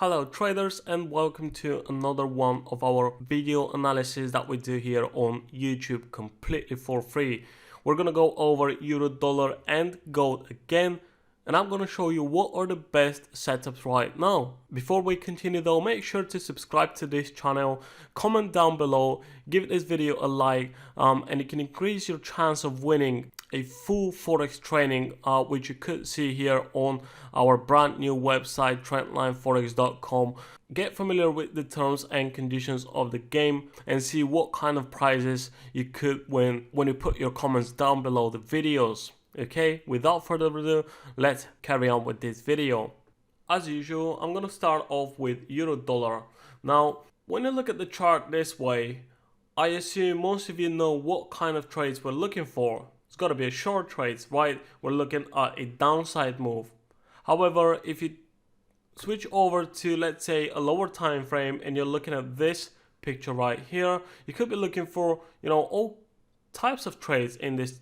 Hello traders, and welcome to another one of our video analysis that we do here on YouTube completely for free. We're gonna go over euro, dollar and gold again, and I'm gonna show you what are the best setups right now. Before we continue though, make sure to subscribe to this channel, comment down below, give this video a like, and it can increase your chance of winning a full Forex training, which you could see here on our brand new website trendlineforex.com. Get familiar with the terms and conditions of the game and see what kind of prizes you could win when you put your comments down below the videos. Okay, without further ado, let's carry on with this video. As usual, I'm gonna start off with euro dollar. Now, when you look at the chart this way, I assume most of you know what kind of trades we're looking for. It's got to be a short trades, right? We're looking at a downside move. However, if you switch over to, let's say, a lower time frame and you're looking at this picture right here, you could be looking for, all types of trades in this,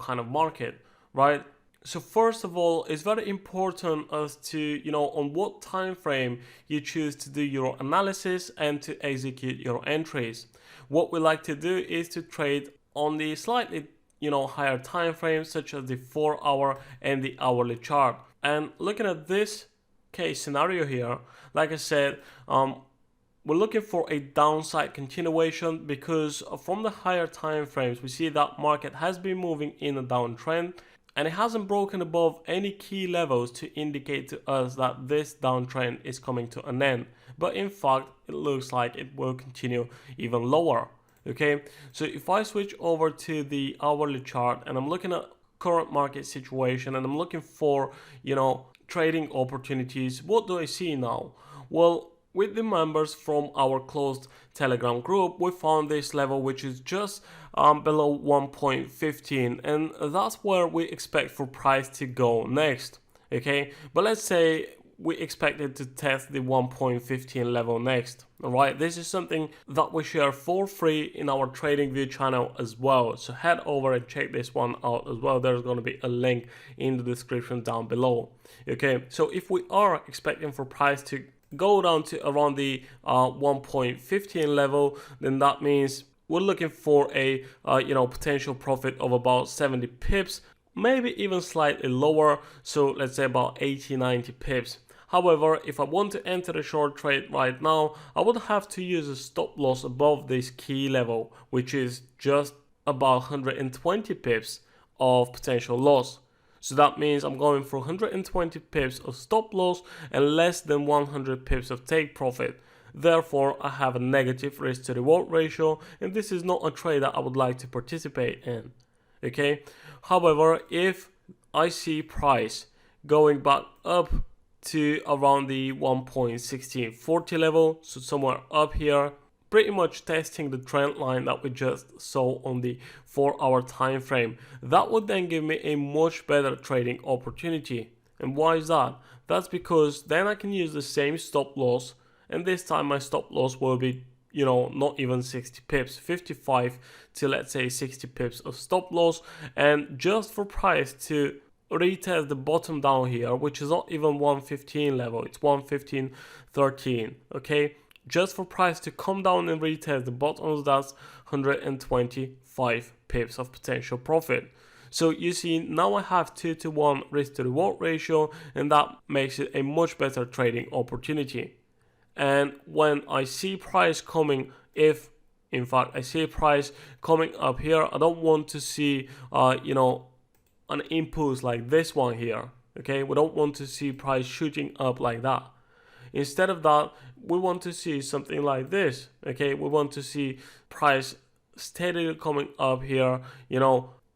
kind of market, right? So first of all, it's very important as to, on what time frame you choose to do your analysis and to execute your entries. What we like to do is to trade on the slightly higher time frames, such as the 4-hour and the hourly chart. And looking at this case scenario here, like I said, we're looking for a downside continuation because from the higher time frames we see that market has been moving in a downtrend and it hasn't broken above any key levels to indicate to us that this downtrend is coming to an end. But in fact, it looks like it will continue even lower. Okay, so if I switch over to the hourly chart and I'm looking at current market situation and I'm looking for, trading opportunities, what do I see now? Well, with the members from our closed Telegram group, we found this level which is just below 1.15, and that's where we expect for price to go next. Okay, but let's say we expected to test the 1.15 level next. Alright, this is something that we share for free in our TradingView channel as well, so head over and check this one out as well. There's going to be a link in the description down below. Okay, so if we are expecting for price to go down to around the 1.15 level, then that means we're looking for a potential profit of about 70 pips, maybe even slightly lower, so let's say about 80-90 pips. However, if I want to enter a short trade right now, I would have to use a stop loss above this key level, which is just about 120 pips of potential loss. So that means I'm going for 120 pips of stop loss and less than 100 pips of take profit. Therefore, I have a negative risk to reward ratio, and this is not a trade that I would like to participate in. Okay. However, if I see price going back up to around the 1.1640 level, so somewhere up here, pretty much testing the trend line that we just saw on the 4-hour time frame, that would then give me a much better trading opportunity. And why is that? That's because then I can use the same stop loss, and this time my stop loss will be not even 60 pips, 55 to let's say 60 pips of stop loss, and just for price to retest the bottom down here, which is not even 115 level, it's 115.13. okay, just for price to come down and retest the bottoms, that's 125 pips of potential profit. So you see, now I have 2-to-1 risk to reward ratio, and that makes it a much better trading opportunity. And when I see price coming, if in fact I see price coming up here, I don't want to see an impulse like this one here. Okay, we don't want to see price shooting up like that. Instead of that, we want to see something like this. Okay, we want to see price steadily coming up here,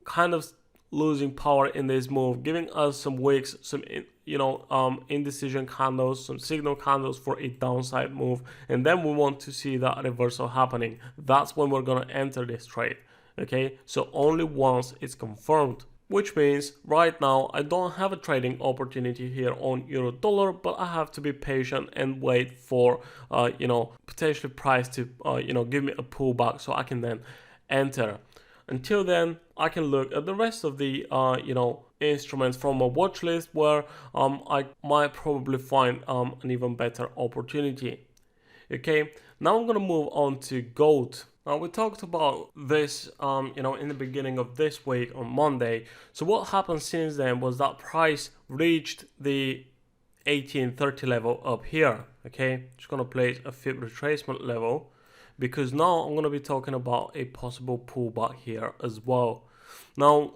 kind of losing power in this move, giving us some wicks, some indecision candles, some signal candles for a downside move, and then we want to see that reversal happening. That's when we're going to enter this trade. Okay, so only once it's confirmed, which means right now I don't have a trading opportunity here on euro dollar, but I have to be patient and wait for potentially price to give me a pullback so I can then enter. Until then, I can look at the rest of the instruments from a watch list where I might probably find an even better opportunity. Okay, now I'm gonna move on to gold. Now we talked about this in the beginning of this week on Monday. So what happened since then was that price reached the 1830 level up here. Okay, just gonna place a fib retracement level, because now I'm gonna be talking about a possible pullback here as well. Now,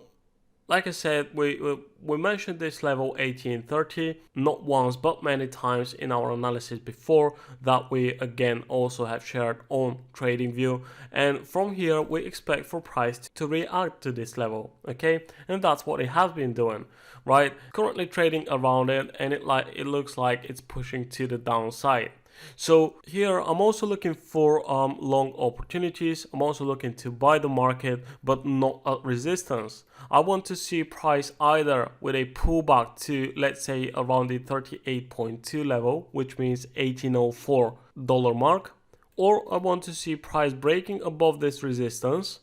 like I said, we mentioned this level 1830 not once but many times in our analysis before, that we again also have shared on TradingView, and from here we expect for price to react to this level. Okay, and that's what it has been doing, right? Currently trading around it, and it looks like it's pushing to the downside. So here I'm also looking for long opportunities. I'm also looking to buy the market, but not at resistance. I want to see price either with a pullback to, let's say, around the 38.2 level, which means $1804 mark, or I want to see price breaking above this resistance,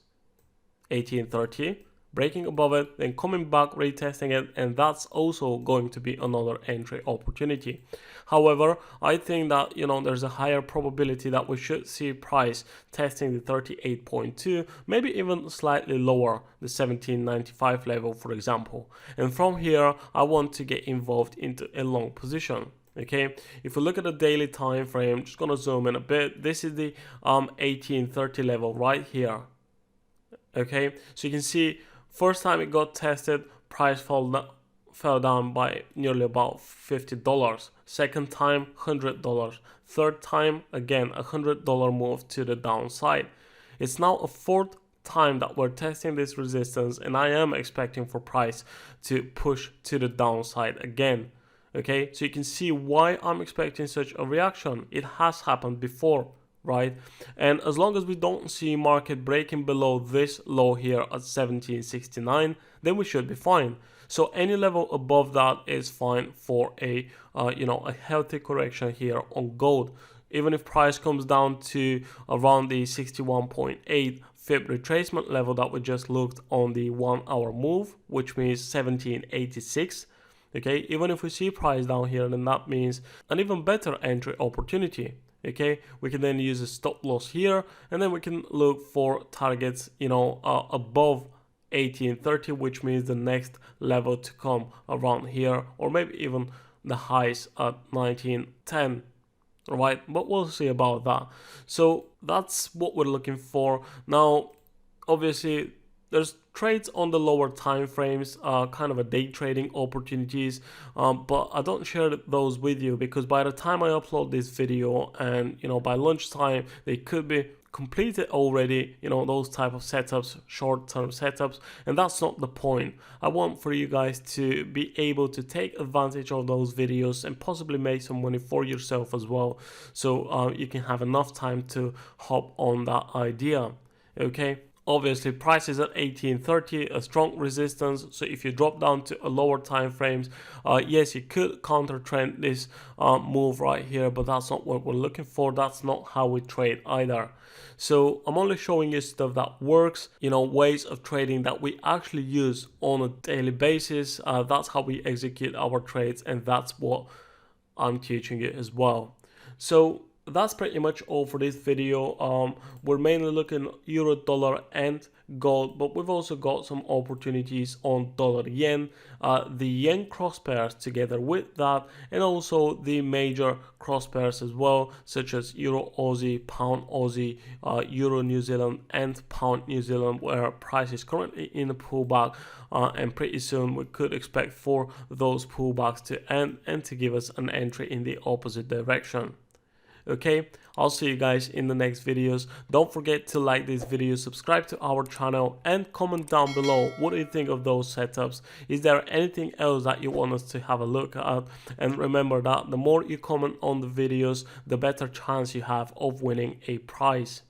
1830, breaking above it, then coming back, retesting it, and that's also going to be another entry opportunity. However, I think that there's a higher probability that we should see price testing the 38.2, maybe even slightly lower, the 1795 level, for example. And from here, I want to get involved into a long position. Okay, if we look at the daily time frame, just gonna zoom in a bit. This is the 1830 level right here. Okay, so you can see first time it got tested, price fell down by nearly about $50. Second time, $100. Third time, again, $100 move to the downside. It's now a fourth time that we're testing this resistance, and I am expecting for price to push to the downside again. Okay, so you can see why I'm expecting such a reaction. It has happened before, right? And as long as we don't see market breaking below this low here at 1769, then we should be fine. So any level above that is fine for a healthy correction here on gold. Even if price comes down to around the 61.8 fib retracement level that we just looked on the 1 hour move, which means 1786. Okay, even if we see price down here, then that means an even better entry opportunity. Okay, we can then use a stop loss here, and then we can look for targets above 1830, which means the next level to come around here, or maybe even the highs at 1910. Right, but we'll see about that. So that's what we're looking for. Now obviously there's trades on the lower time frames, kind of a day trading opportunities, but I don't share those with you because by the time I upload this video and by lunchtime they could be completed already, those type of setups, short-term setups, and that's not the point. I want for you guys to be able to take advantage of those videos and possibly make some money for yourself as well, so you can have enough time to hop on that idea. Okay, obviously price is at 1830, a strong resistance, so if you drop down to a lower time frames, yes, you could counter trend this move right here, but that's not what we're looking for. That's not how we trade either. So I'm only showing you stuff that works, ways of trading that we actually use on a daily basis. That's how we execute our trades, and that's what I'm teaching you as well. So that's pretty much all for this video. We're mainly looking at euro, dollar and gold, but we've also got some opportunities on dollar yen, the yen cross pairs together with that, and also the major cross pairs as well, such as euro Aussie, pound Aussie, euro New Zealand and pound New Zealand, where price is currently in a pullback, and pretty soon we could expect for those pullbacks to end and to give us an entry in the opposite direction. Okay, I'll see you guys in the next videos. Don't forget to like this video, subscribe to our channel, and comment down below what do you think of those setups. Is there anything else that you want us to have a look at? And remember that the more you comment on the videos, the better chance you have of winning a prize.